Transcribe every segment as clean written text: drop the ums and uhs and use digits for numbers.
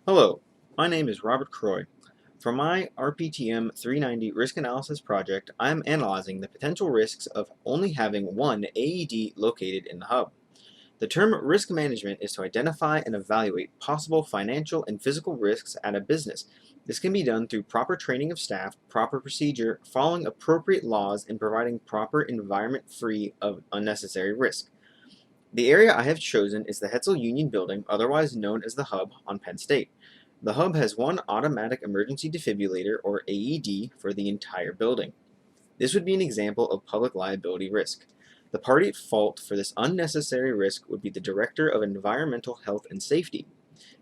Hello, my name is Robert Croy. For my RPTM 390 risk analysis project, I am analyzing the potential risks of only having one AED located in the hub. The term risk management is to identify and evaluate possible financial and physical risks at a business. This can be done through proper training of staff, proper procedure, following appropriate laws, and providing proper environment free of unnecessary risk. The area I have chosen is the Hetzel Union Building, otherwise known as the Hub, on Penn State. The Hub has one automatic emergency defibrillator, or AED, for the entire building. This would be an example of public liability risk. The party at fault for this unnecessary risk would be the Director of Environmental Health and Safety.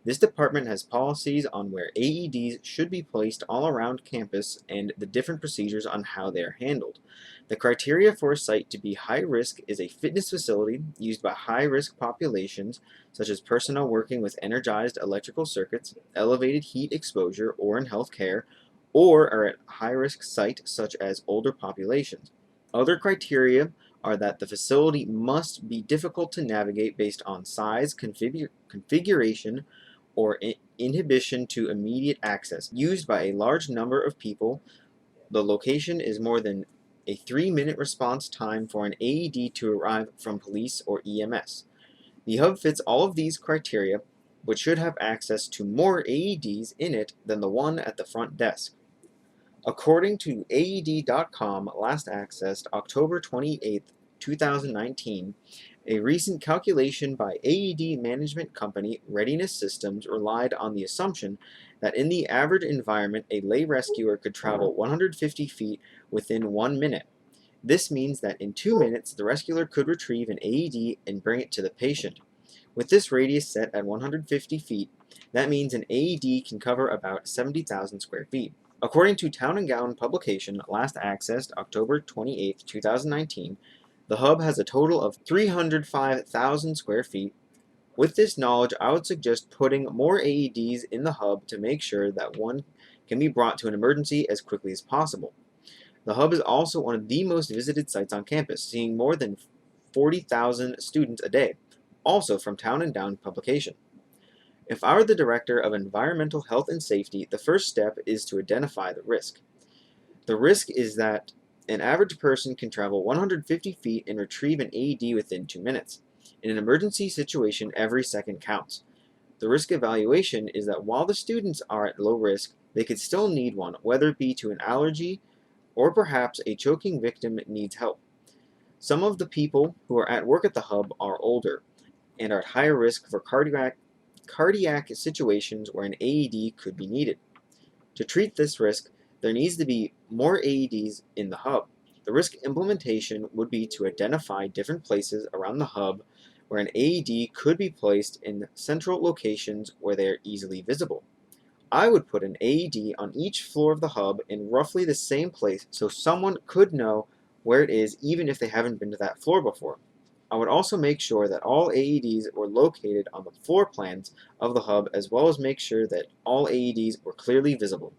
This department has policies on where AEDs should be placed all around campus and the different procedures on how they are handled. The criteria for a site to be high risk is a fitness facility used by high risk populations, such as personnel working with energized electrical circuits, elevated heat exposure, or in healthcare, or are at high risk site such as older populations. Other criteria are that the facility must be difficult to navigate based on size, configuration, or inhibition to immediate access. Used by a large number of people, the location is more than a 3-minute response time for an AED to arrive from police or EMS. The hub fits all of these criteria, but should have access to more AEDs in it than the one at the front desk. According to AED.com, last accessed October 28, 2019, a recent calculation by AED management company Readiness Systems relied on the assumption that in the average environment, a lay rescuer could travel 150 feet within 1 minute. This means that in 2 minutes, the rescuer could retrieve an AED and bring it to the patient. With this radius set at 150 feet, that means an AED can cover about 70,000 square feet. According to Town & Gown publication, last accessed October 28, 2019, the hub has a total of 305,000 square feet. With this knowledge, I would suggest putting more AEDs in the hub to make sure that one can be brought to an emergency as quickly as possible. The hub is also one of the most visited sites on campus, seeing more than 40,000 students a day, also from Town & Gown publication. If I were the Director of Environmental Health and Safety, the first step is to identify the risk. The risk is that an average person can travel 150 feet and retrieve an AED within 2 minutes. In an emergency situation, every second counts. The risk evaluation is that while the students are at low risk, they could still need one, whether it be to an allergy or perhaps a choking victim needs help. Some of the people who are at work at the hub are older and are at higher risk for cardiac situations where an AED could be needed. To treat this risk, there needs to be more AEDs in the hub. The risk implementation would be to identify different places around the hub where an AED could be placed in central locations where they are easily visible. I would put an AED on each floor of the hub in roughly the same place so someone could know where it is even if they haven't been to that floor before. I would also make sure that all AEDs were located on the floor plans of the hub, as well as make sure that all AEDs were clearly visible.